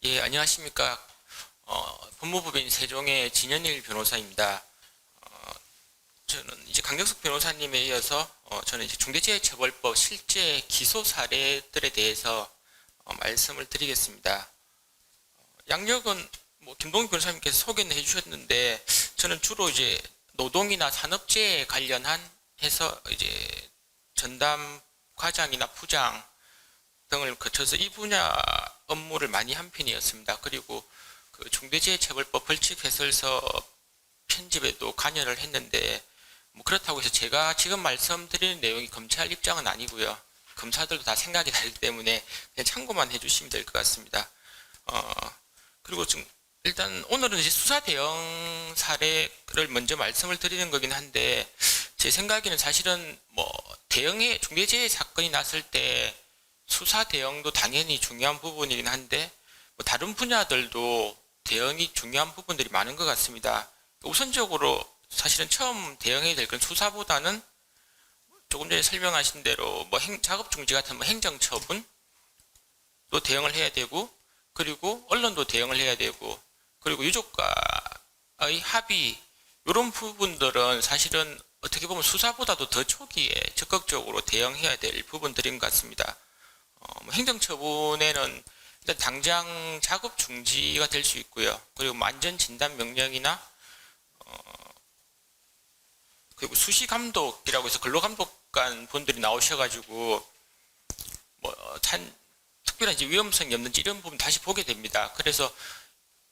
예, 안녕하십니까. 법무법인 세종의 진현일 변호사입니다. 저는 이제 강경석 변호사님에 이어서 저는 이제 중대재해처벌법 실제 기소 사례들에 대해서 말씀을 드리겠습니다. 양력은 뭐 김동익 변호사님께서 소개는 해주셨는데 저는 주로 이제 노동이나 산업재해 관련한 해서 이제 전담 과장이나 부장 등을 거쳐서 이 분야 업무를 많이 한 편이었습니다. 그리고 그 중대재해처벌법 벌칙해설서 편집에도 관여를 했는데 뭐 그렇다고 해서 제가 지금 말씀드리는 내용이 검찰 입장은 아니고요. 검사들도 다 생각이 다르기 때문에 그냥 참고만 해주시면 될 것 같습니다. 그리고 지금 일단 오늘은 이제 수사 대응 사례를 먼저 말씀을 드리는 거긴 한데 제 생각에는 사실은 뭐 대응에 중대재해 사건이 났을 때 수사 대응도 당연히 중요한 부분이긴 한데 뭐 다른 분야들도 대응이 중요한 부분들이 많은 것 같습니다. 우선적으로 사실은 처음 대응해야 될 건 수사보다는 조금 전에 설명하신 대로 뭐 작업 중지 같은 뭐 행정처분도 대응을 해야 되고 그리고 언론도 대응을 해야 되고 그리고 유족과의 합의 이런 부분들은 사실은 어떻게 보면 수사보다도 더 초기에 적극적으로 대응해야 될 부분들인 것 같습니다. 뭐 행정처분에는 일단 당장 작업 중지가 될 수 있고요. 그리고 뭐 안전진단명령이나 그리고 수시감독이라고 해서 근로감독관 분들이 나오셔가지고 뭐 특별한 이제 위험성이 없는지 이런 부분 다시 보게 됩니다. 그래서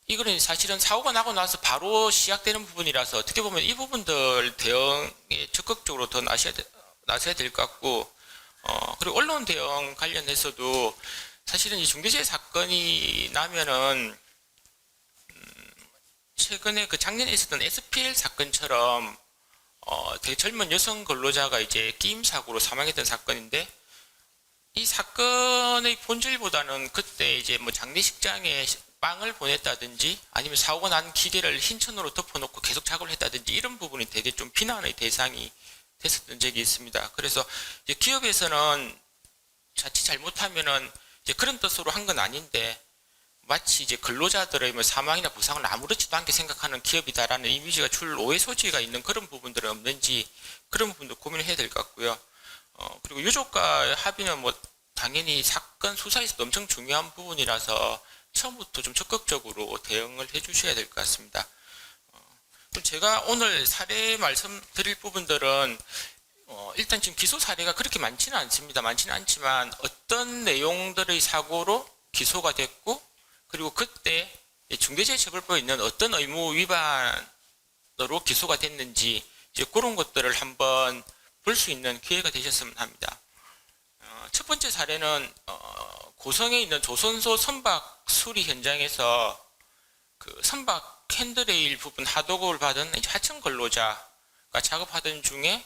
이거는 사실은 사고가 나고 나서 바로 시작되는 부분이라서 어떻게 보면 이 부분들 대응에 적극적으로 더 나서야 될 것 같고 그리고 언론 대응 관련해서도 사실은 이 중대재해 사건이 나면은 최근에 그 작년에 있었던 SPL 사건처럼 되게 젊은 여성 근로자가 이제 끼임 사고로 사망했던 사건인데 이 사건의 본질보다는 그때 이제 뭐 장례식장에 빵을 보냈다든지 아니면 사고가 난 기계를 흰천으로 덮어놓고 계속 작업을 했다든지 이런 부분이 되게 좀 비난의 대상이 됐었던 적이 있습니다. 그래서 이제 기업에서는 자칫 잘못하면은 이제 그런 뜻으로 한 건 아닌데 마치 이제 근로자들의 뭐 사망이나 부상을 아무렇지도 않게 생각하는 기업이다라는 이미지가 줄 오해 소지가 있는 그런 부분들은 없는지 그런 부분도 고민을 해야 될 것 같고요. 그리고 유족과의 합의는 뭐 당연히 사건 수사에서도 엄청 중요한 부분이라서 처음부터 좀 적극적으로 대응을 해주셔야 될 것 같습니다. 그럼 제가 오늘 사례 말씀드릴 부분들은 일단 지금 기소 사례가 그렇게 많지는 않습니다. 많지는 않지만 어떤 내용들의 사고로 기소가 됐고 그리고 그때 중대재해처벌법에 있는 어떤 의무 위반으로 기소가 됐는지 이제 그런 것들을 한번 볼 수 있는 기회가 되셨으면 합니다. 첫 번째 사례는 고성에 있는 조선소 선박 수리 현장에서 그 선박 핸드레일 부분 하도급을 받은 하청 근로자가 작업하던 중에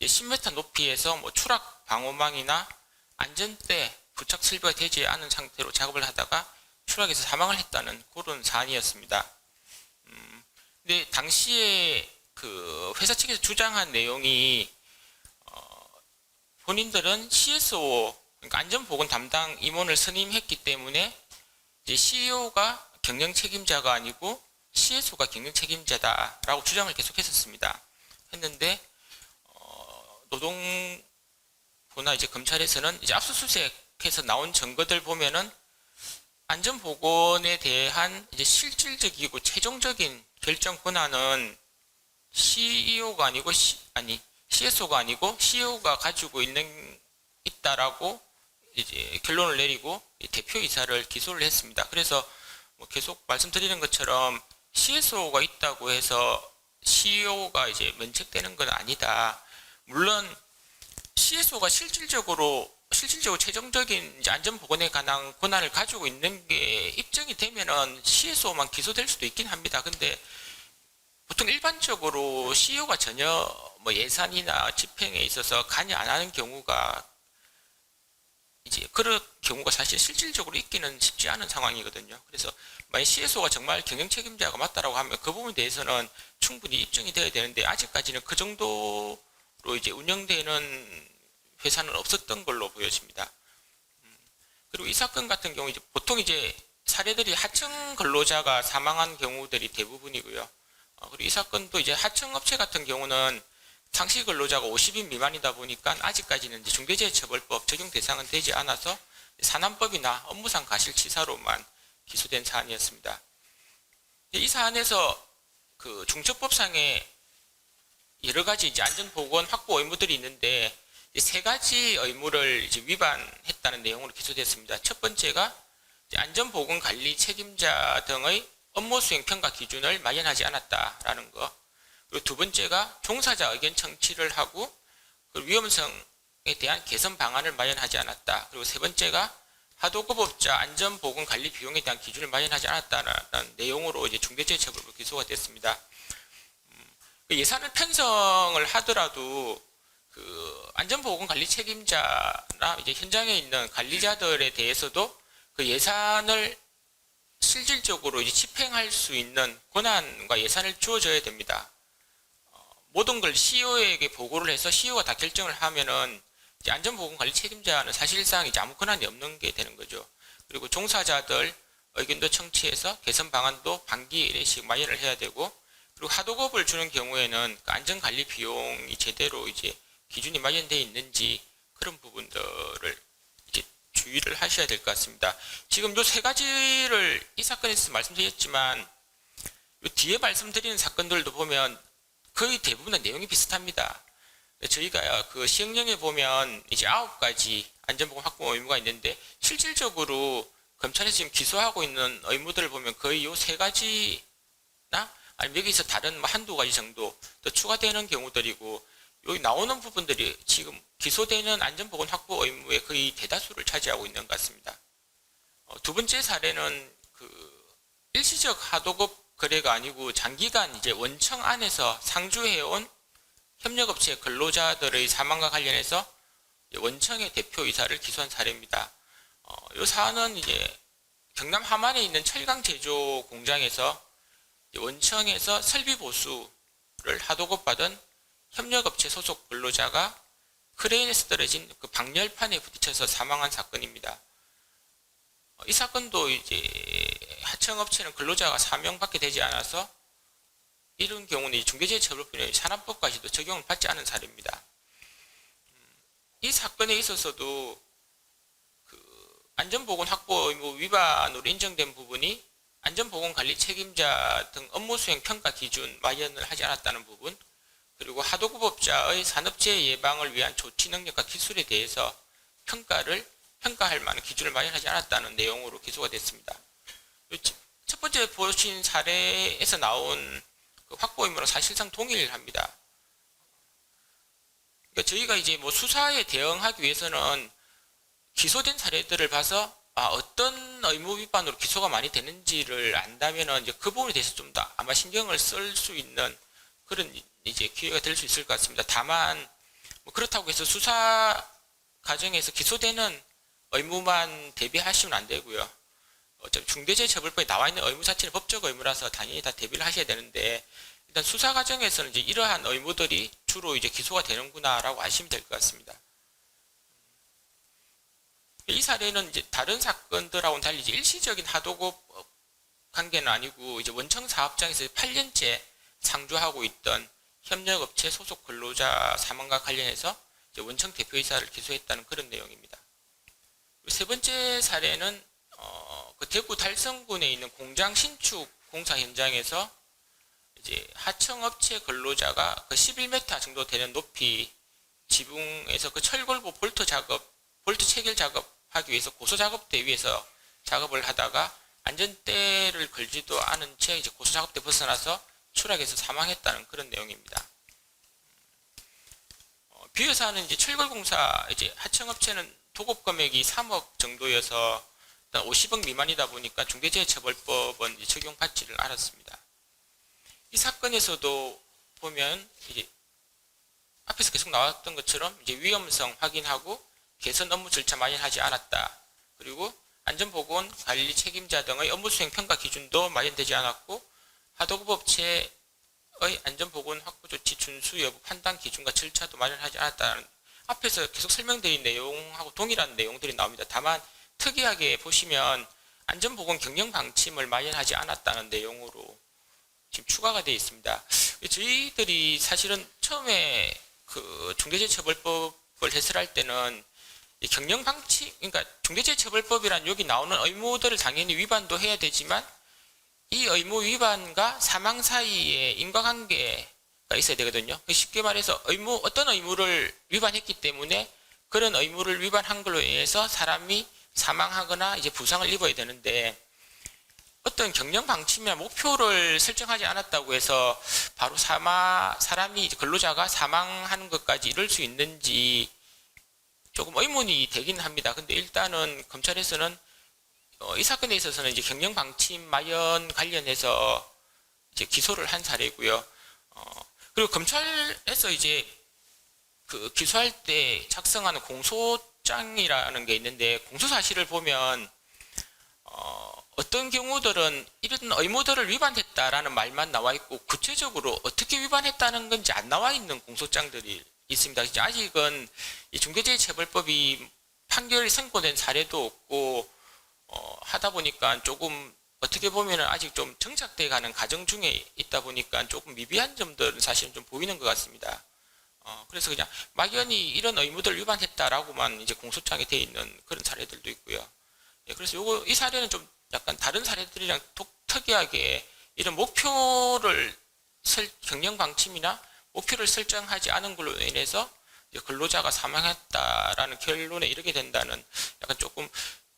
10m 높이에서 뭐 추락 방호망이나 안전대 부착 설비가 되지 않은 상태로 작업을 하다가 추락해서 사망을 했다는 그런 사안이었습니다. 근데 당시에 그 회사 측에서 주장한 내용이 본인들은 CSO 그러니까 안전보건 담당 임원을 선임했기 때문에 이제 CEO가 경영 책임자가 아니고 CSO가 경영 책임자다라고 주장을 계속했었습니다. 했는데 노동부나 이제 검찰에서는 이제 압수수색해서 나온 증거들 보면은 안전보건에 대한 이제 실질적이고 최종적인 결정 권한은 CEO가 아니고 CSO가 아니고 CEO가 가지고 있다라고 이제 결론을 내리고 대표이사를 기소를 했습니다. 그래서 뭐 계속 말씀드리는 것처럼 CSO가 있다고 해서 CEO가 이제 면책되는 건 아니다. 물론 CSO가 실질적으로 최종적인 이제 안전보건에 관한 권한을 가지고 있는 게 입증이 되면은 CSO만 기소될 수도 있긴 합니다. 근데 보통 일반적으로 CEO가 전혀 뭐 예산이나 집행에 있어서 관여 안 하는 경우가 이제 그런 경우가 사실 실질적으로 있기는 쉽지 않은 상황이거든요. 그래서 만약 CSO가 정말 경영 책임자가 맞다라고 하면 그 부분에 대해서는 충분히 입증이 되어야 되는데 아직까지는 그 정도로 이제 운영되는 회사는 없었던 걸로 보여집니다. 그리고 이 사건 같은 경우 이제 보통 이제 사례들이 하청 근로자가 사망한 경우들이 대부분이고요. 그리고 이 사건도 이제 하청 업체 같은 경우는 상시 근로자가 50인 미만이다 보니까 아직까지는 이제 중대재해처벌법 적용 대상은 되지 않아서 산안법이나 업무상 과실치사로만 기소된 사안이었습니다. 이 사안에서 그 중처법상에 여러 가지 이제 안전보건 확보 의무들이 있는데 세 가지 의무를 이제 위반했다는 내용으로 기소됐습니다. 첫 번째가 안전보건관리 책임자 등의 업무 수행 평가 기준을 마련하지 않았다라는 것. 그리고 두 번째가 종사자 의견 청취를 하고 그 위험성에 대한 개선 방안을 마련하지 않았다. 그리고 세 번째가 하도급업자 안전보건관리 비용에 대한 기준을 마련하지 않았다는 내용으로 이제 중대재해처벌로 기소가 됐습니다. 예산을 편성을 하더라도 그 안전보건관리 책임자나 이제 현장에 있는 관리자들에 대해서도 그 예산을 실질적으로 이제 집행할 수 있는 권한과 예산을 주어져야 됩니다. 모든 걸 CEO에게 보고를 해서 CEO가 다 결정을 하면은 이제 안전보건관리 책임자는 사실상 이제 아무 권한이 없는 게 되는 거죠. 그리고 종사자들 의견도 청취해서 개선 방안도 반기 1회씩 마련을 해야 되고, 그리고 하도급을 주는 경우에는 그 안전관리 비용이 제대로 이제 기준이 마련되어 있는지 그런 부분들을 이제 주의를 하셔야 될 것 같습니다. 지금 요 세 가지를 이 사건에서 말씀드렸지만 요 뒤에 말씀드리는 사건들도 보면 거의 대부분의 내용이 비슷합니다. 저희가 그 시행령에 보면 이제 9가지 안전보건 확보 의무가 있는데 실질적으로 검찰에서 지금 기소하고 있는 의무들을 보면 거의 요 세 가지나 아니면 여기서 다른 뭐 한두 가지 정도 더 추가되는 경우들이고, 여기 나오는 부분들이 지금 기소되는 안전보건 확보 의무의 거의 대다수를 차지하고 있는 것 같습니다. 두 번째 사례는 그 일시적 하도급 거래가 아니고 장기간 이제 원청 안에서 상주해온 협력업체 근로자들의 사망과 관련해서 원청의 대표이사를 기소한 사례입니다. 이 사안은 이제 경남 함안에 있는 철강 제조 공장에서 원청에서 설비 보수를 하도급 받은 협력업체 소속 근로자가 크레인에서 떨어진 그 방열판에 부딪혀서 사망한 사건입니다. 이 사건도 이제 하청업체는 근로자가 4명밖에 되지 않아서 이런 경우는 중대재해처벌법의 산안법까지도 적용을 받지 않은 사례입니다. 이 사건에 있어서도 그 안전보건 확보 의무 위반으로 인정된 부분이 안전보건관리 책임자 등 업무수행 평가 기준 마련을 하지 않았다는 부분, 그리고 하도급업자의 산업재해 예방을 위한 조치 능력과 기술에 대해서 평가할 만한 기준을 마련하지 않았다는 내용으로 기소가 됐습니다. 첫 번째 보신 사례에서 나온 그 확보 의무랑 사실상 동일합니다. 그러니까 저희가 이제 뭐 수사에 대응하기 위해서는 기소된 사례들을 봐서 어떤 의무 위반으로 기소가 많이 되는지를 안다면은 이제 그 부분에 대해서 좀 더 아마 신경을 쓸 수 있는 그런 이제 기회가 될 수 있을 것 같습니다. 다만 뭐 그렇다고 해서 수사 과정에서 기소되는 의무만 대비하시면 안 되고요. 어차피 중대재해처벌법에 나와 있는 의무 자체는 법적 의무라서 당연히 다 대비를 하셔야 되는데, 일단 수사 과정에서는 이제 이러한 의무들이 주로 이제 기소가 되는구나라고 아시면 될 것 같습니다. 이 사례는 이제 다른 사건들하고는 달리 이제 일시적인 하도급 관계는 아니고 이제 원청 사업장에서 8년째 상주하고 있던 협력업체 소속 근로자 사망과 관련해서 이제 원청 대표이사를 기소했다는 그런 내용입니다. 세 번째 사례는 그 대구 달성군에 있는 공장 신축 공사 현장에서 이제 하청업체 근로자가 그 11m 정도 되는 높이 지붕에서 그 철골고 볼트 체결 작업하기 위해서 고소 작업대 위에서 작업을 하다가 안전대를 걸지도 않은 채 이제 고소 작업대 벗어나서 추락해서 사망했다는 그런 내용입니다. 비유사는 이제 철골공사 이제 하청업체는 도급 금액이 3억 정도여서 50억 미만이다 보니까 중대재해처벌법은 적용받지를 않았습니다. 이 사건에서도 보면 이제 앞에서 계속 나왔던 것처럼 이제 위험성 확인하고 개선 업무 절차 마련하지 않았다. 그리고 안전보건 관리 책임자 등의 업무수행 평가 기준도 마련되지 않았고 하도급업체의 안전보건 확보 조치 준수 여부 판단 기준과 절차도 마련하지 않았다는 앞에서 계속 설명드린 내용하고 동일한 내용들이 나옵니다. 다만 특이하게 보시면 안전보건 경영 방침을 마련하지 않았다는 내용으로 지금 추가가 되어 있습니다. 저희들이 사실은 처음에 그 중대재해처벌법을 해설할 때는 이 경영 방침, 그러니까 중대재해처벌법이란 여기 나오는 의무들을 당연히 위반도 해야 되지만 이 의무 위반과 사망 사이에 인과관계가 있어야 되거든요. 쉽게 말해서 어떤 의무를 위반했기 때문에 그런 의무를 위반한 걸로 인해서 사람이 사망하거나 이제 부상을 입어야 되는데 어떤 경영 방침이나 목표를 설정하지 않았다고 해서 바로 사람이 근로자가 사망하는 것까지 이룰 수 있는지 조금 의문이 되긴 합니다. 근데 일단은 검찰에서는 이 사건에 있어서는 이제 경영 방침 마련 관련해서 이제 기소를 한 사례고요. 그리고 검찰에서 이제 그 기소할 때 작성하는 공소장이라는 게 있는데 공소 사실을 보면 어떤 경우들은 이런 의무들을 위반했다라는 말만 나와 있고 구체적으로 어떻게 위반했다는 건지 안 나와 있는 공소장들이 있습니다. 아직은 중대재해처벌법이 판결이 선고된 사례도 없고 하다 보니까 조금 어떻게 보면 아직 좀 정착돼 가는 과정 중에 있다 보니까 조금 미비한 점들은 사실은 좀 보이는 것 같습니다. 그래서 그냥 막연히 이런 의무들 위반했다라고만 이제 공소장에 돼 있는 그런 사례들도 있고요. 예, 그래서 이 사례는 좀 약간 다른 사례들이랑 특이하게 이런 경영 방침이나 목표를 설정하지 않은 걸로 인해서 근로자가 사망했다라는 결론에 이르게 된다는 약간 조금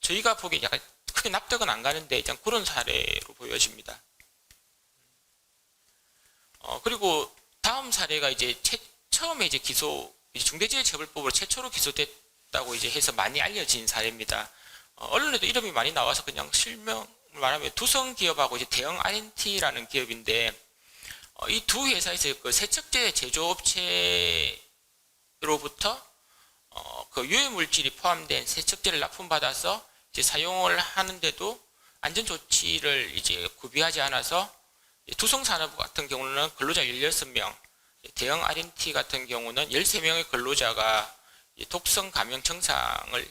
저희가 보기에 약간 크게 납득은 안 가는데 그냥 그런 사례로 보여집니다. 그리고 다음 사례가 이제 처음에 이제 중대재해처벌법으로 최초로 기소됐다고 이제 해서 많이 알려진 사례입니다. 언론에도 이름이 많이 나와서 그냥 실명을 말하면 두성기업하고 이제 대형 R&T라는 기업인데 이 두 회사에서 그 세척제 제조업체로부터 그 유해 물질이 포함된 세척제를 납품받아서 이제 사용을 하는데도 안전 조치를 이제 구비하지 않아서 두성산업 같은 경우는 근로자 16명, 대형 R&T 같은 경우는 13명의 근로자가 독성 감염 증상에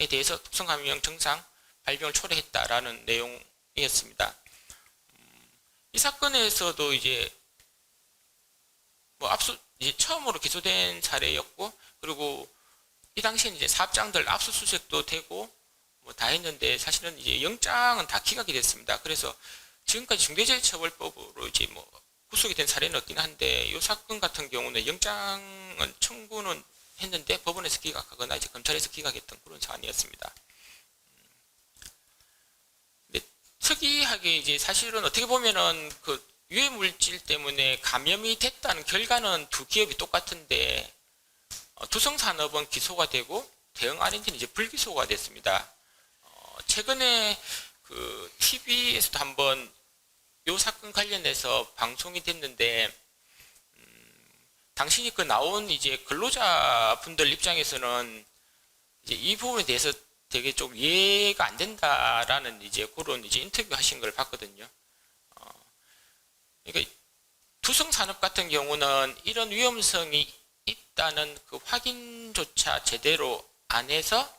대해서 독성 감염 증상 발병을 초래했다라는 내용이었습니다. 이 사건에서도 이제 이제 처음으로 기소된 사례였고, 그리고 이 당시엔 이제 사업장들 압수수색도 되고 다 했는데 사실은 이제 영장은 다 기각이 됐습니다. 그래서 지금까지 중대재해처벌법으로 이제 구속이 된 사례는 없긴 한데 이 사건 같은 경우는 영장은 청구는 했는데 법원에서 기각하거나 이제 검찰에서 기각했던 그런 사안이었습니다. 근데 특이하게 이제 사실은 어떻게 보면은 그 유해 물질 때문에 감염이 됐다는 결과는 두 기업이 똑같은데 두성산업은 기소가 되고 대형 R&T는 이제 불기소가 됐습니다. 최근에 그 TV에서도 한번 이 사건 관련해서 방송이 됐는데 당신이 그 나온 이제 근로자분들 입장에서는 이제 이 부분에 대해서 되게 좀 이해가 안 된다라는 이제 그런 이제 인터뷰 하신 걸 봤거든요. 그러니까 두성산업 같은 경우는 이런 위험성이 있다는 그 확인조차 제대로 안 해서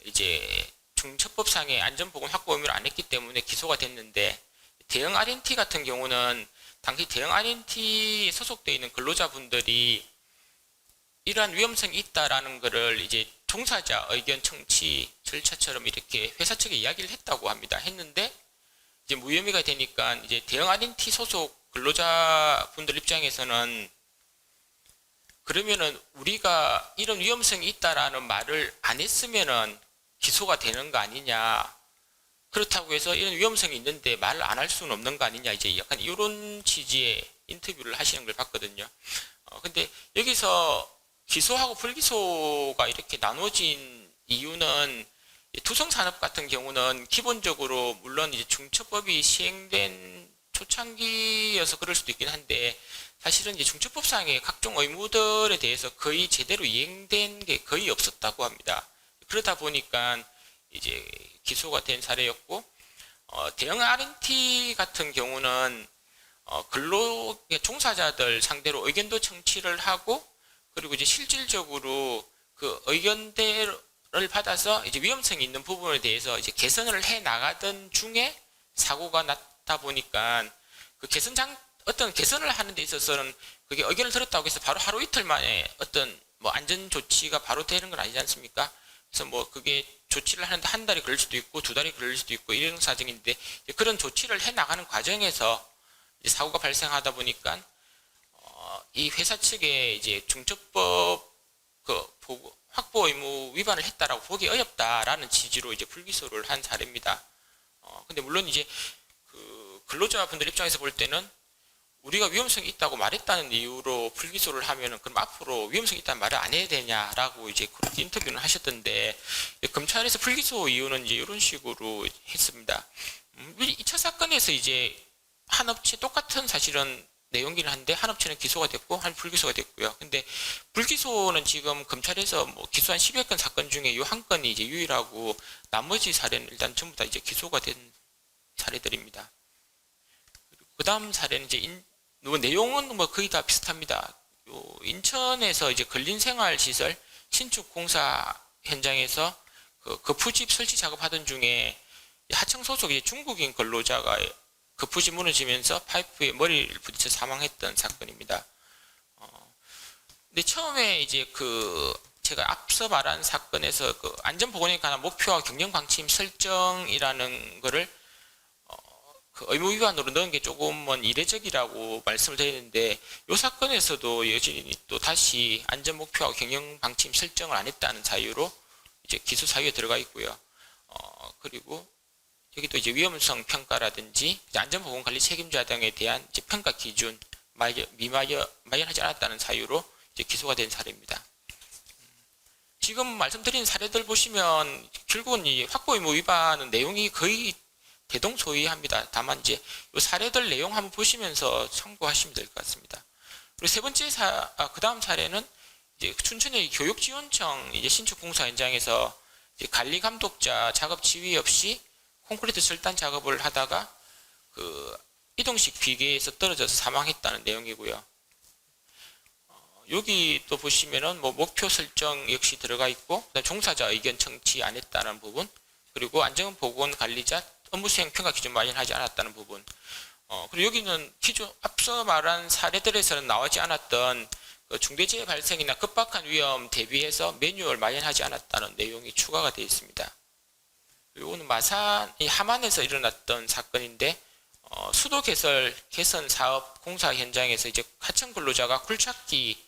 이제 중처법상의 안전보건 확보 의무를 안 했기 때문에 기소가 됐는데 대형 R&T 같은 경우는 당시 대형 R&T에 소속되어 있는 근로자분들이 이러한 위험성이 있다라는 것을 이제 종사자 의견 청취 절차처럼 이렇게 회사 측에 이야기를 했다고 합니다. 했는데 이제 무혐의가 되니까 이제 대형 R&T 소속 근로자분들 입장에서는 그러면은 우리가 이런 위험성이 있다라는 말을 안 했으면은 기소가 되는 거 아니냐. 그렇다고 해서 이런 위험성이 있는데 말을 안 할 수는 없는 거 아니냐. 이제 약간 이런 취지의 인터뷰를 하시는 걸 봤거든요. 근데 여기서 기소하고 불기소가 이렇게 나눠진 이유는 두성산업 같은 경우는 기본적으로 물론 이제 중처법이 시행된 초창기여서 그럴 수도 있긴 한데 사실은 이제 중처법상의 각종 의무들에 대해서 거의 제대로 이행된 게 거의 없었다고 합니다. 그러다 보니까 이제 기소가 된 사례였고, 대형 R&T 같은 경우는 근로 종사자들 상대로 의견도 청취를 하고, 그리고 이제 실질적으로 그 의견들은 받아서 이제 위험성이 있는 부분에 대해서 이제 개선을 해 나가던 중에 사고가 났다 보니까 그 어떤 개선을 하는 데 있어서는 그게 의견을 들었다고 해서 바로 하루 이틀 만에 어떤 뭐 안전 조치가 바로 되는 건 아니지 않습니까? 그래서 뭐 그게 조치를 하는데 한 달이 걸릴 수도 있고 두 달이 걸릴 수도 있고 이런 사정인데 그런 조치를 해 나가는 과정에서 이제 사고가 발생하다 보니까 이 회사 측에 이제 중첩법 확보 의무 위반을 했다라고 보기 어렵다라는 취지로 이제 불기소를 한 사례입니다. 근데 물론 이제 그 근로자분들 입장에서 볼 때는 우리가 위험성이 있다고 말했다는 이유로 불기소를 하면은 그럼 앞으로 위험성이 있다는 말을 안 해야 되냐라고 이제 그렇게 인터뷰는 하셨던데 검찰에서 불기소 이유는 이제 이런 식으로 했습니다. 2차 사건에서 이제 한 업체 똑같은 사실은 내용이긴 한데 한 업체는 기소가 됐고 한 불기소가 됐고요. 근데 불기소는 지금 검찰에서 뭐 기소한 10여 건 사건 중에 이 한 건이 이제 유일하고 나머지 사례는 일단 전부 다 이제 기소가 된 사례들입니다. 그 다음 사례는 이제 내용은 뭐 거의 다 비슷합니다. 인천에서 이제 근린생활시설 신축 공사 현장에서 그 푸집 설치 작업하던 중에 하청 소속 이제 중국인 근로자가 그 푸집 무너지면서 파이프에 머리를 부딪혀 사망했던 사건입니다. 근데 처음에 이제 제가 앞서 말한 사건에서 그 안전보건에 관한 목표와 경영 방침 설정이라는 거를 그 의무 위반으로 넣은 게 조금은 이례적이라고 말씀을 드리는데 이 사건에서도 여전히 또 다시 안전 목표와 경영 방침 설정을 안 했다는 사유로 이제 기소 사유에 들어가 있고요. 그리고 여기도 이제 위험성 평가라든지 안전보건 관리 책임자 등에 대한 이제 평가 기준 마련하지 않았다는 사유로 이제 기소가 된 사례입니다. 지금 말씀드린 사례들 보시면 결국은 이 확보 의무 위반은 내용이 거의 대동소이합니다. 다만 이제 이 사례들 내용 한번 보시면서 참고하시면 될 것 같습니다. 그리고 세 번째 그 다음 사례는 이제 춘천의 교육지원청 이제 신축 공사 현장에서 이제 관리 감독자 작업 지휘 없이 콘크리트 절단 작업을 하다가 그 이동식 비계에서 떨어져서 사망했다는 내용이고요. 여기 또 보시면은 뭐 목표 설정 역시 들어가 있고, 그다음 종사자 의견 청취 안 했다는 부분, 그리고 안전보건 관리자 업무 수행 평가 기준 마련하지 않았다는 부분. 그리고 여기는 기존 앞서 말한 사례들에서는 나오지 않았던 그 중대재해 발생이나 급박한 위험 대비해서 매뉴얼 마련하지 않았다는 내용이 추가가 되어 있습니다. 이거는 함안에서 일어났던 사건인데 수도 개선 사업 공사 현장에서 이제 하청 근로자가 굴착기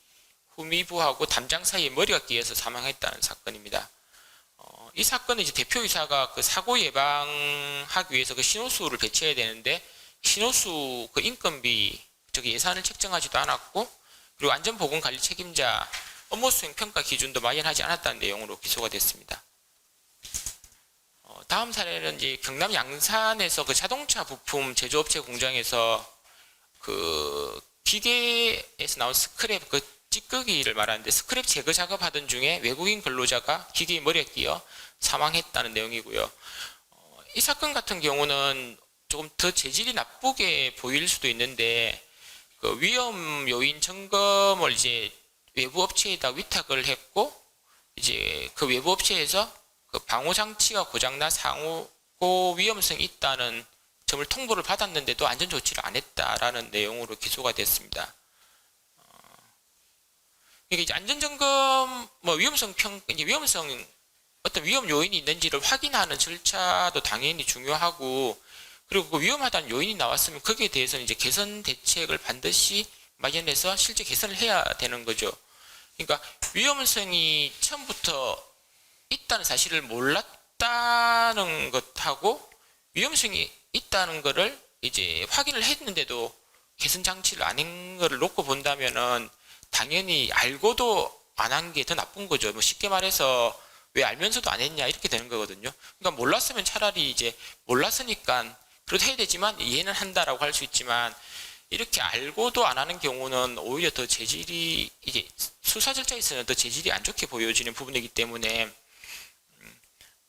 후미부하고 담장 사이에 머리가 끼어서 사망했다는 사건입니다. 이 사건은 이제 대표이사가 그 사고 예방하기 위해서 그 신호수를 배치해야 되는데 신호수 그 인건비 예산을 책정하지도 않았고, 그리고 안전보건관리 책임자 업무 수행 평가 기준도 마련하지 않았다는 내용으로 기소가 됐습니다. 다음 사례는 이제 경남 양산에서 그 자동차 부품 제조업체 공장에서 그 기계에서 나온 스크랩 그 찌꺼기를 말하는데 스크랩 제거 작업하던 중에 외국인 근로자가 기계에 머리에 끼어 사망했다는 내용이고요. 이 사건 같은 경우는 조금 더 재질이 나쁘게 보일 수도 있는데 그 위험 요인 점검을 이제 외부 업체에다 위탁을 했고, 이제 그 외부 업체에서 그 방호 장치가 고장나 사고 위험성이 있다는 점을 통보를 받았는데도 안전 조치를 안 했다라는 내용으로 기소가 됐습니다. 이게 이제 안전 점검, 뭐 위험성 어떤 위험 요인이 있는지를 확인하는 절차도 당연히 중요하고, 그리고 그 위험하다는 요인이 나왔으면 거기에 대해서는 이제 개선 대책을 반드시 마련해서 실제 개선을 해야 되는 거죠. 그러니까 위험성이 처음부터 있다는 사실을 몰랐다는 것하고 위험성이 있다는 것을 이제 확인을 했는데도 개선 장치를 안 한 거를 놓고 본다면은 당연히 알고도 안 한 게 더 나쁜 거죠. 뭐 쉽게 말해서 왜 알면서도 안 했냐 이렇게 되는 거거든요. 그러니까 몰랐으면 차라리 이제 몰랐으니까 그래도 해야 되지만 이해는 한다라고 할 수 있지만, 이렇게 알고도 안 하는 경우는 오히려 더 재질이 이제 수사 절차에서는 더 재질이 안 좋게 보여지는 부분이기 때문에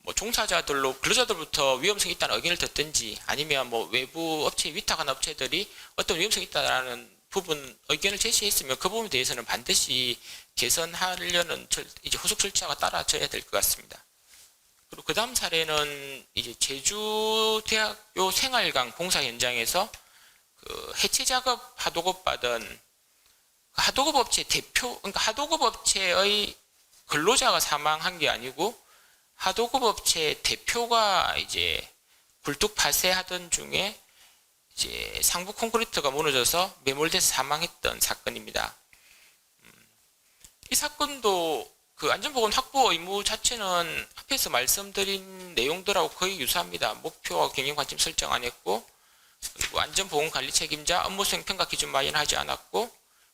뭐 종사자들로 근로자들부터 위험성이 있다는 의견을 듣든지 아니면 뭐 외부 업체에 위탁한 업체들이 어떤 위험성이 있다라는 부분 의견을 제시했으면 그 부분에 대해서는 반드시 개선하려는 이제 후속 절차가 따라져야 될 것 같습니다. 그 다음 사례는 이제 제주대학교 생활관 공사 현장에서 그 해체 작업 하도급 받은 하도급 업체 대표, 그러니까 하도급 업체의 근로자가 사망한 게 아니고 하도급 업체 대표가 이제 굴뚝 파쇄하던 중에 이제 상부 콘크리트가 무너져서 매몰돼서 사망했던 사건입니다. 이 사건도 그 안전보건 확보 의무 자체는 앞에서 말씀드린 내용들하고 거의 유사합니다. 목표와 경영관점 설정 안 했고, 그리고 안전보건관리 책임자 업무수행 평가 기준 마련하지 않았고,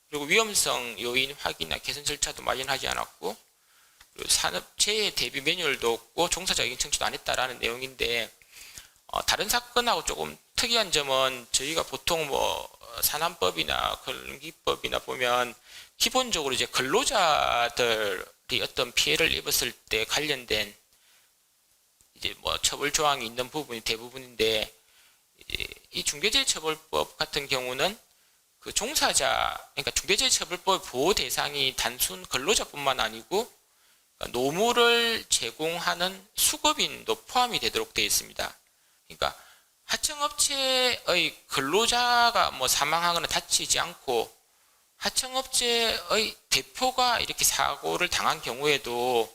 그리고 위험성 요인 확인이나 개선 절차도 마련하지 않았고, 그리고 산업재해 대비 매뉴얼도 없고 종사자 의견 청취도 안 했다라는 내용인데, 다른 사건하고 조금 특이한 점은 저희가 보통 뭐 산안법이나 건기법이나 보면 기본적으로 이제 근로자들이 어떤 피해를 입었을 때 관련된 이제 뭐 처벌 조항이 있는 부분이 대부분인데, 이 중대재해처벌법 같은 경우는 그 종사자, 그러니까 중대재해처벌법 보호 대상이 단순 근로자뿐만 아니고 노무를 제공하는 수급인도 포함이 되도록 되어 있습니다. 그러니까 하청업체의 근로자가 뭐 사망하거나 다치지 않고 하청업체의 대표가 이렇게 사고를 당한 경우에도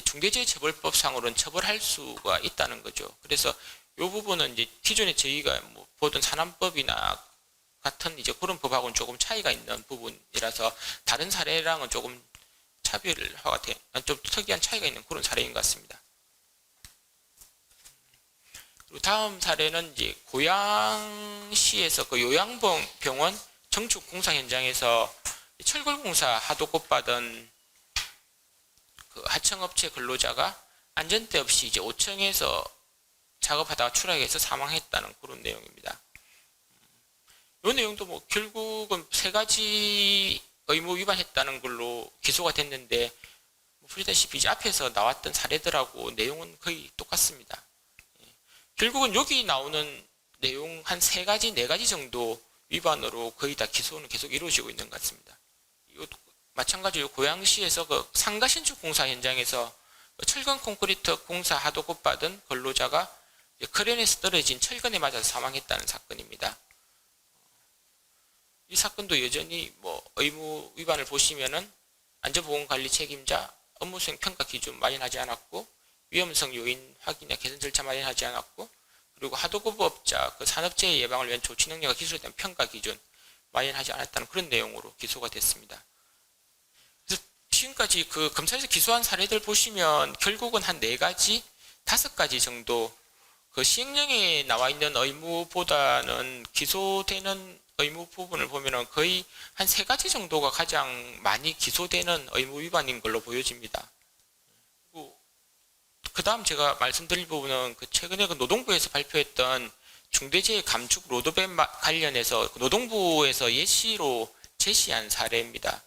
중대재해처벌법상으로는 처벌할 수가 있다는 거죠. 그래서 이 부분은 이제 기존에 저희가 뭐 보던 산안법이나 같은 이제 그런 법하고는 조금 차이가 있는 부분이라서 다른 사례랑은 조금 차별화가 좀 특이한 차이가 있는 그런 사례인 것 같습니다. 그리고 다음 사례는 이제 고양시에서 그 요양병원 정축 공사 현장에서 철골공사 하도급 받은 그 하청업체 근로자가 안전대 없이 이제 5층에서 작업하다가 추락해서 사망했다는 그런 내용입니다. 이 내용도 뭐 결국은 세 가지 의무 위반했다는 걸로 기소가 됐는데, 보시다시피 이제 앞에서 나왔던 사례들하고 내용은 거의 똑같습니다. 결국은 여기 나오는 내용 한 세 가지, 네 가지 정도 위반으로 거의 다 기소는 계속 이루어지고 있는 것 같습니다. 마찬가지로 고양시에서 그 상가 신축 공사 현장에서 철근 콘크리트 공사 하도급 받은 근로자가 크레인에서 떨어진 철근에 맞아서 사망했다는 사건입니다. 이 사건도 여전히 뭐 의무 위반을 보시면은 안전보건관리 책임자 업무수행 평가 기준 마련하지 않았고, 위험성 요인 확인이나 개선 절차 마련하지 않았고, 그리고 하도급 업자 그 산업재해 예방을 위한 조치 능력과 기술에 대한 평가 기준 마련하지 않았다는 그런 내용으로 기소가 됐습니다. 그래서 지금까지 그 검찰에서 기소한 사례들 보시면 결국은 한 4가지, 5가지 정도 그 시행령에 나와 있는 의무보다는 기소되는 의무 부분을 보면은 거의 한 3가지 정도가 가장 많이 기소되는 의무 위반인 걸로 보여집니다. 그 다음 제가 말씀드릴 부분은 그 최근에 그 노동부에서 발표했던 중대재해 감축 로드맵 관련해서 노동부에서 예시로 제시한 사례입니다.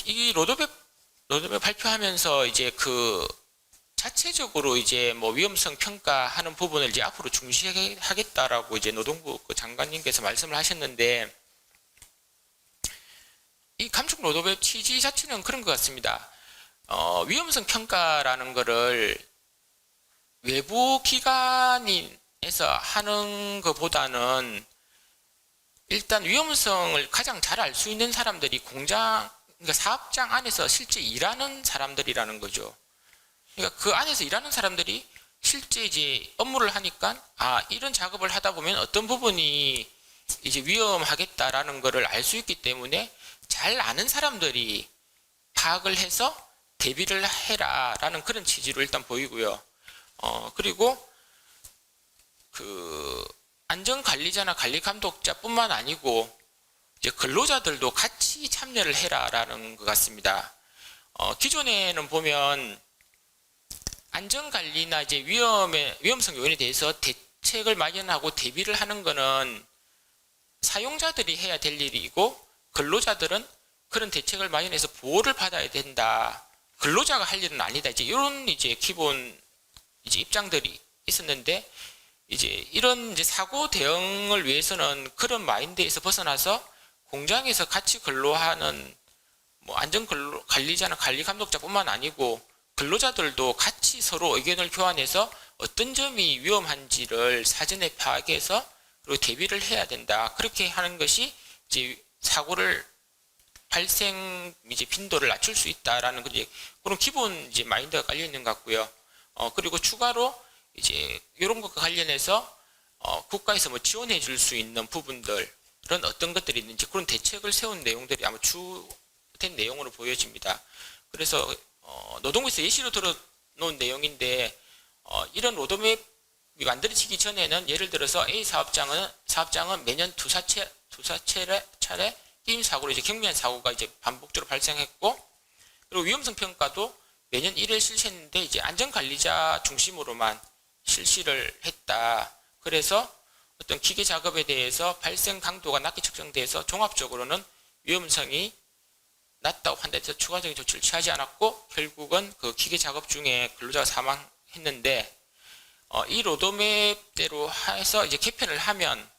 이 로드맵 발표하면서 이제 그 자체적으로 이제 뭐 위험성 평가하는 부분을 이제 앞으로 중시하겠다라고 이제 노동부 그 장관님께서 말씀을 하셨는데, 이 감축 로드맵 취지 자체는 그런 것 같습니다. 위험성 평가라는 거를 외부 기관에서 하는 것보다는 일단 위험성을 가장 잘 알 수 있는 사람들이 공장, 그러니까 사업장 안에서 실제 일하는 사람들이라는 거죠. 그러니까 그 안에서 일하는 사람들이 실제 이제 업무를 하니까 이런 작업을 하다 보면 어떤 부분이 이제 위험하겠다라는 거를 알 수 있기 때문에 잘 아는 사람들이 파악을 해서 대비를 해라라는 그런 취지로 일단 보이고요. 그리고 그 안전관리자나 관리감독자뿐만 아니고 이제 근로자들도 같이 참여를 해라라는 것 같습니다. 기존에는 보면 안전관리나 이제 위험성 요인에 대해서 대책을 마련하고 대비를 하는 거는 사용자들이 해야 될 일이고, 근로자들은 그런 대책을 마련해서 보호를 받아야 된다. 근로자가 할 일은 아니다. 이제 이런 이제 기본 이제 입장들이 있었는데, 이제 이런 이제 사고 대응을 위해서는 그런 마인드에서 벗어나서 공장에서 같이 근로하는 뭐 안전 관리자나 관리 감독자뿐만 아니고 근로자들도 같이 서로 의견을 교환해서 어떤 점이 위험한지를 사전에 파악해서 그리고 대비를 해야 된다. 그렇게 하는 것이 이제 사고를 발생 이제 빈도를 낮출 수 있다라는 그런 기본 이제 마인드가 깔려 있는 것 같고요. 그리고 추가로 이제 이런 것과 관련해서 국가에서 뭐 지원해 줄 수 있는 부분들은 어떤 것들이 있는지 그런 대책을 세운 내용들이 아마 주된 내용으로 보여집니다. 그래서 노동부에서 예시로 들어놓은 내용인데 이런 로드맵이 만들어지기 전에는 예를 들어서 A 사업장은 매년 두사 차례 끼임 사고로 이제 경미한 사고가 이제 반복적으로 발생했고, 그리고 위험성 평가도 매년 1회 실시했는데 이제 안전관리자 중심으로만 실시를 했다. 그래서 어떤 기계 작업에 대해서 발생 강도가 낮게 측정돼서 종합적으로는 위험성이 낮다고 판단해서 추가적인 조치를 취하지 않았고, 결국은 그 기계 작업 중에 근로자가 사망했는데, 이 로드맵대로 해서 이제 개편을 하면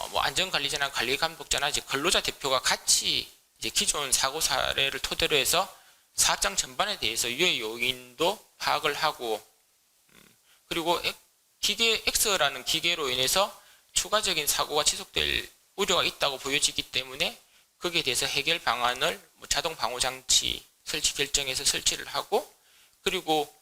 뭐 안전관리자나 관리감독자나 이제 근로자 대표가 같이 이제 기존 사고 사례를 토대로 해서 사업장 전반에 대해서 유해 요인도 파악을 하고, 그리고 기계 X라는 기계로 인해서 추가적인 사고가 지속될 우려가 있다고 보여지기 때문에 거기에 대해서 해결 방안을 뭐 자동 방호 장치 설치 결정해서 설치를 하고, 그리고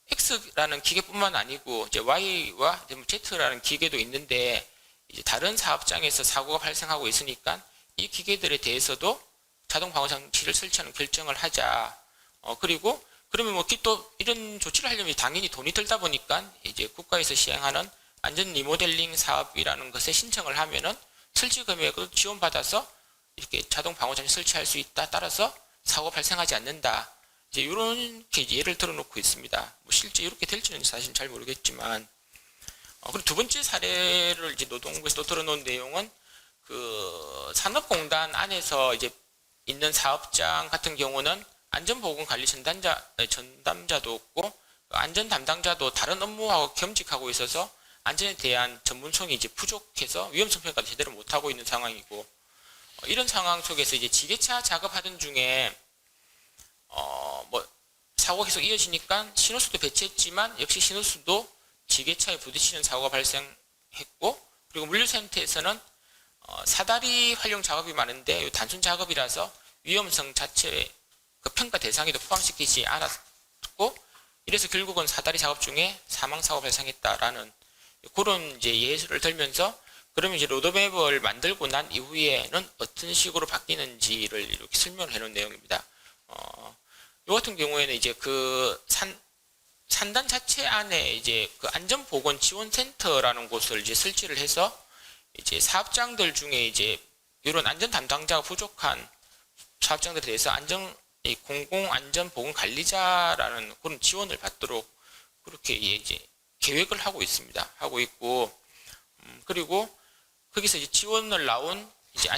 X라는 기계뿐만 아니고 이제 Y와 Z라는 기계도 있는데 이제 다른 사업장에서 사고가 발생하고 있으니까 이 기계들에 대해서도 자동 방호 장치를 설치하는 결정을 하자. 그리고 그러면 뭐 또 이런 조치를 하려면 당연히 돈이 들다 보니까 이제 국가에서 시행하는 안전 리모델링 사업이라는 것에 신청을 하면은 설치 금액을 지원받아서 이렇게 자동 방호 장치 설치할 수 있다. 따라서 사고 발생하지 않는다. 이제 이렇게 예를 들어놓고 있습니다. 뭐 실제 이렇게 될지는 사실 잘 모르겠지만, 그리고 두 번째 사례를 이제 노동부에서 또 들어놓은 내용은 그 산업공단 안에서 이제 있는 사업장 같은 경우는 안전보건관리 전담자도 없고 안전 담당자도 다른 업무하고 겸직하고 있어서 안전에 대한 전문성이 이제 부족해서 위험성 평가도 제대로 못하고 있는 상황이고, 이런 상황 속에서 이제 지게차 작업하던 중에 뭐 사고가 계속 이어지니까 신호수도 배치했지만 역시 신호수도 지게차에 부딪히는 사고가 발생했고, 그리고 물류센터에서는 사다리 활용 작업이 많은데 단순 작업이라서 위험성 자체 그 평가 대상에도 포함시키지 않았고, 이래서 결국은 사다리 작업 중에 사망 사고 발생했다라는 그런 이제 예를 들면서, 그러면 이제 로드맵을 만들고 난 이후에는 어떤 식으로 바뀌는지를 이렇게 설명을 해놓은 내용입니다. 이 같은 경우에는 이제 그 산단 자체 안에 이제 그 안전보건지원센터라는 곳을 이제 설치를 해서 이제 사업장들 중에 이제 이런 안전 담당자가 부족한 사업장들에 대해서 공공안전보건관리자라는 그런 지원을 받도록 그렇게 이제 계획을 하고 있습니다. 하고 있고, 그리고 거기서 이제 지원을 나온 이제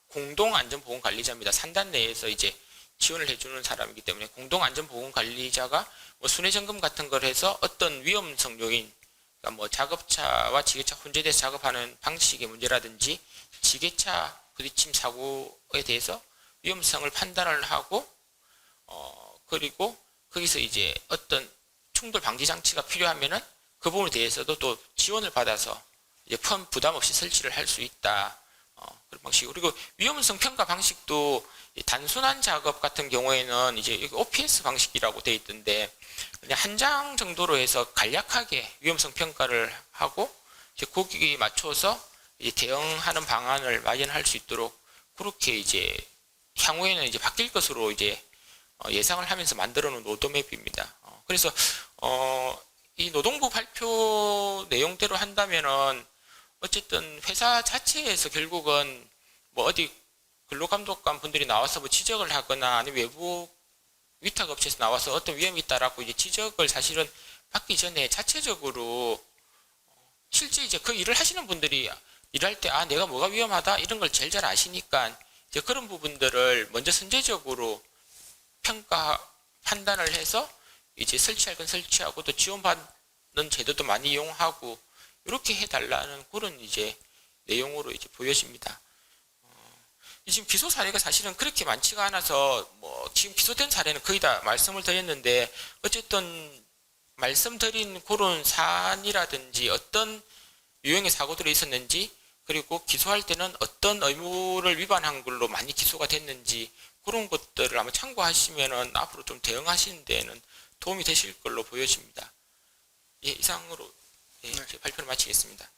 공동안전보건관리자입니다. 산단 내에서 이제 지원을 해주는 사람이기 때문에 공동안전보건관리자가 뭐 순회점검 같은 걸 해서 어떤 위험성 요인, 그러니까 뭐 작업차와 지게차 혼재돼서 작업하는 방식의 문제라든지 지게차 부딪힘 사고에 대해서 위험성을 판단을 하고, 그리고 거기서 이제 어떤 충돌 방지 장치가 필요하면은 그 부분에 대해서도 또 지원을 받아서 이제 부담 없이 설치를 할 수 있다. 그런 방식. 그리고 위험성 평가 방식도 단순한 작업 같은 경우에는 이제 OPS 방식이라고 되어 있던데 그냥 한 장 정도로 해서 간략하게 위험성 평가를 하고 이제 거기에 맞춰서 이제 대응하는 방안을 마련할 수 있도록 그렇게 이제 향후에는 이제 바뀔 것으로 이제 예상을 하면서 만들어 놓은 로드맵입니다. 그래서 이 노동부 발표 내용대로 한다면은 어쨌든 회사 자체에서 결국은 뭐 어디 근로감독관 분들이 나와서 뭐 지적을 하거나 아니면 외부 위탁업체에서 나와서 어떤 위험이 있다라고 이제 지적을 사실은 받기 전에 자체적으로 실제 이제 그 일을 하시는 분들이 일할 때 내가 뭐가 위험하다 이런 걸 제일 잘 아시니까 이제 그런 부분들을 먼저 선제적으로 판단을 해서 이제 설치할 건 설치하고 또 지원받는 제도도 많이 이용하고 이렇게 해달라는 그런 이제 내용으로 이제 보여집니다. 이 지금 기소 사례가 사실은 그렇게 많지가 않아서 뭐 지금 기소된 사례는 거의 다 말씀을 드렸는데 어쨌든 말씀드린 그런 사안이라든지 어떤 유형의 사고들이 있었는지 그리고 기소할 때는 어떤 의무를 위반한 걸로 많이 기소가 됐는지 그런 것들을 아마 참고하시면은 앞으로 좀 대응하시는 데에는 도움이 되실 걸로 보여집니다. 예, 이상으로 제 발표를 마치겠습니다.